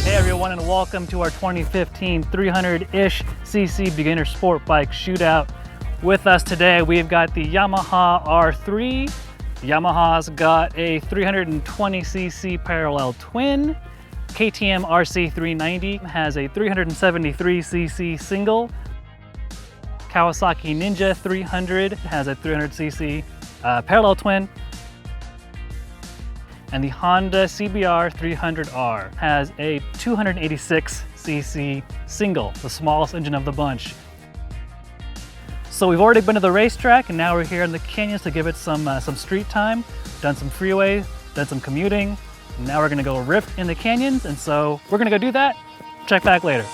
Hey everyone, and welcome to our 2015 300-ish cc beginner sport bike shootout. With us today, we've got the Yamaha R3. Yamaha's got a 320cc parallel twin. KTM RC390 has a 373cc single. Kawasaki Ninja 300 has a 300cc parallel twin. And the Honda CBR 300R has a 286cc single, the smallest engine of the bunch. So we've already been to the racetrack, and now we're here in the canyons to give it some street time. Done some freeway, done some commuting. And now we're gonna go riff in the canyons, and so we're gonna go do that. Check back later.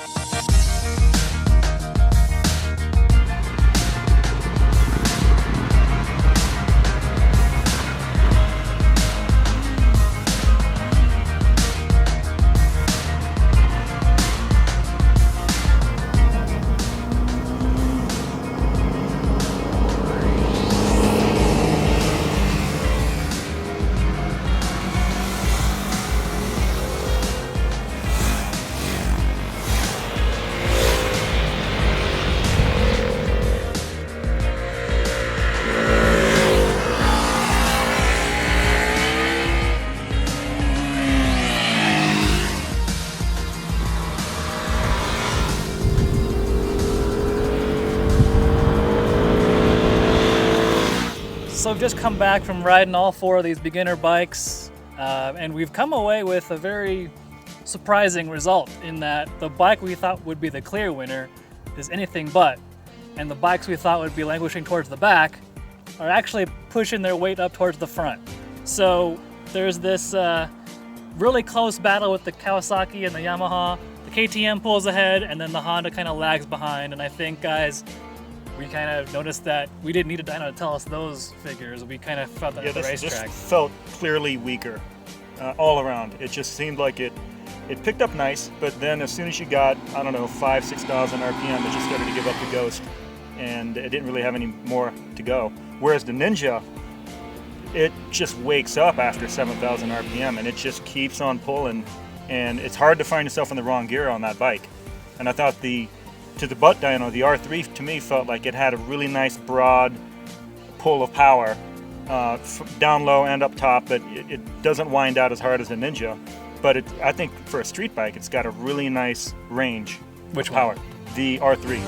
So we've just come back from riding all four of these beginner bikes, and we've come away with a very surprising result in that the bike we thought would be the clear winner is anything but, and the bikes we thought would be languishing towards the back are actually pushing their weight up towards the front. So there's this really close battle with the Kawasaki and the Yamaha. The KTM pulls ahead, and then the Honda kind of lags behind, and I think, guys, we kind of noticed that we didn't need a dyno to tell us those figures. We kind of felt that at the racetrack. This felt clearly weaker all around. It just seemed like it picked up nice, but then as soon as you got, I don't know, 5,000-6,000 RPM, it just started to give up the ghost, and it didn't really have any more to go. Whereas the Ninja, it just wakes up after 7,000 RPM, and it just keeps on pulling, and it's hard to find yourself in the wrong gear on that bike. And I thought to the butt dyno, the R3 to me felt like it had a really nice broad pull of power, down low and up top, but it doesn't wind out as hard as the Ninja. But I think for a street bike, it's got a really nice range. Which power? one? The R3.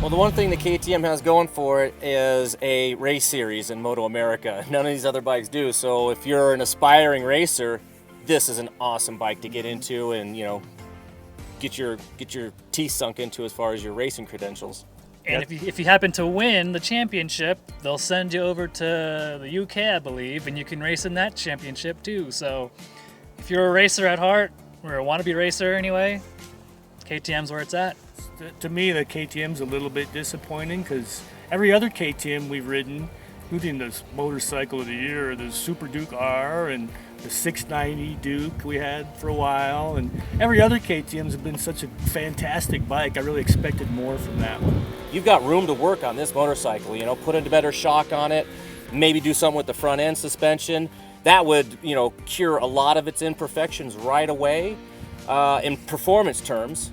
Well, the one thing that KTM has going for it is a race series in Moto America. None of these other bikes do. So if you're an aspiring racer, this is an awesome bike to get into and, you know, get your teeth sunk into as far as your racing credentials. And if you happen to win the championship, they'll send you over to the UK, I believe, and you can race in that championship too. So if you're a racer at heart, or a wannabe racer anyway, KTM's where it's at. To me, the KTM's a little bit disappointing because every other KTM we've ridden, including the Motorcycle of the Year, the Super Duke R, and the 690 Duke we had for a while, and every other KTM's have been such a fantastic bike. I really expected more from that one. You've got room to work on this motorcycle, you know, put a better shock on it, maybe do something with the front end suspension. That would, you know, cure a lot of its imperfections right away. In performance terms,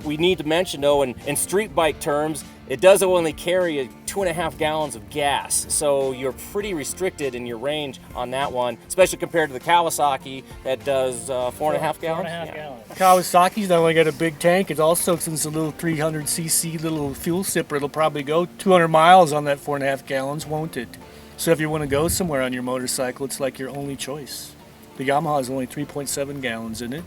we need to mention though, in street bike terms, it does only carry 2.5 gallons of gas. So you're pretty restricted in your range on that one, especially compared to the Kawasaki that does 4.5 gallons. 4.5 gallons. Kawasaki's not only got a big tank, it's also, since a little 300cc little fuel sipper, it'll probably go 200 miles on that 4.5 gallons, won't it? So if you want to go somewhere on your motorcycle, it's like your only choice. The Yamaha is only 3.7 gallons in it.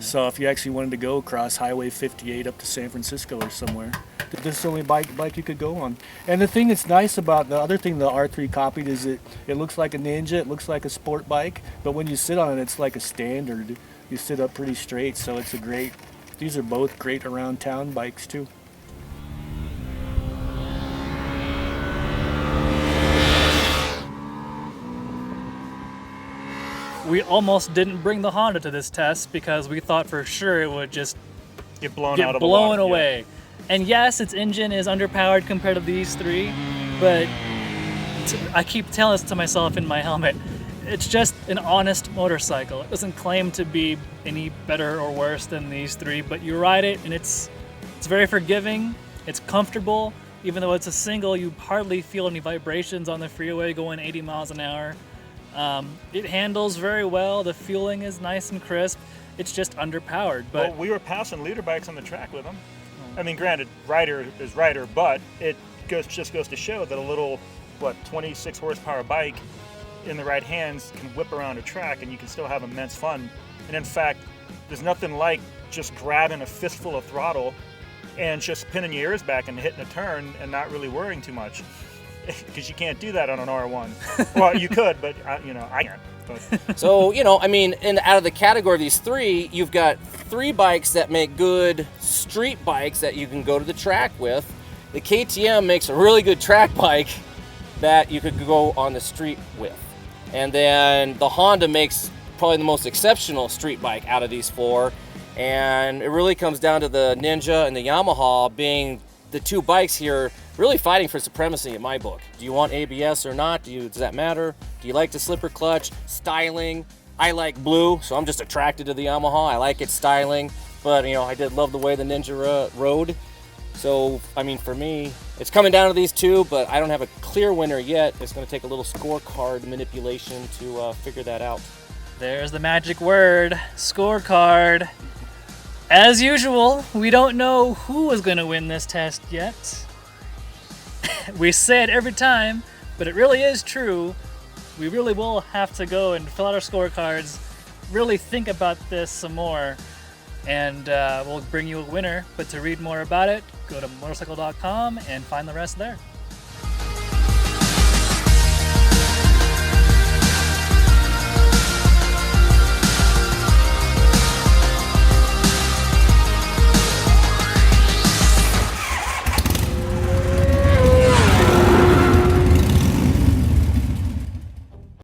So if you actually wanted to go across Highway 58 up to San Francisco or somewhere, this is the only bike you could go on. And the thing that's nice about the other thing the R3 copied is it looks like a Ninja, it looks like a sport bike, but when you sit on it, it's like a standard. You sit up pretty straight, so it's these are both great around town bikes too. We almost didn't bring the Honda to this test because we thought for sure it would just Get blown get out of the blown water. away. And yes, its engine is underpowered compared to these three, but I keep telling this to myself in my helmet. It's just an honest motorcycle. It doesn't claim to be any better or worse than these three, but you ride it and it's very forgiving. It's comfortable. Even though it's a single, you hardly feel any vibrations on the freeway going 80 miles an hour. It handles very well. The fueling is nice and crisp. It's just underpowered. But well, we were passing liter bikes on the track with them. I mean, granted, rider is rider, but it just goes to show that a little, 26 horsepower bike in the right hands can whip around a track and you can still have immense fun. And in fact, there's nothing like just grabbing a fistful of throttle and just pinning your ears back and hitting a turn and not really worrying too much. Because you can't do that on an R1. Well, you could, but I can't. But. So, I mean, out of the category of these three, you've got three bikes that make good street bikes that you can go to the track with. The KTM makes a really good track bike that you could go on the street with. And then the Honda makes probably the most exceptional street bike out of these four. And it really comes down to the Ninja and the Yamaha being the two bikes here really fighting for supremacy in my book. Do you want ABS or not? Does that matter? Do you like the slipper clutch? Styling? I like blue, so I'm just attracted to the Yamaha. I like its styling, but I did love the way the Ninja rode. So, I mean, for me, it's coming down to these two, but I don't have a clear winner yet. It's going to take a little scorecard manipulation to figure that out. there's the magic word, scorecard. As usual, we don't know who is going to win this test yet. We say it every time, but it really is true. We really will have to go and fill out our scorecards, really think about this some more, and we'll bring you a winner. But to read more about it, go to motorcycle.com and find the rest there.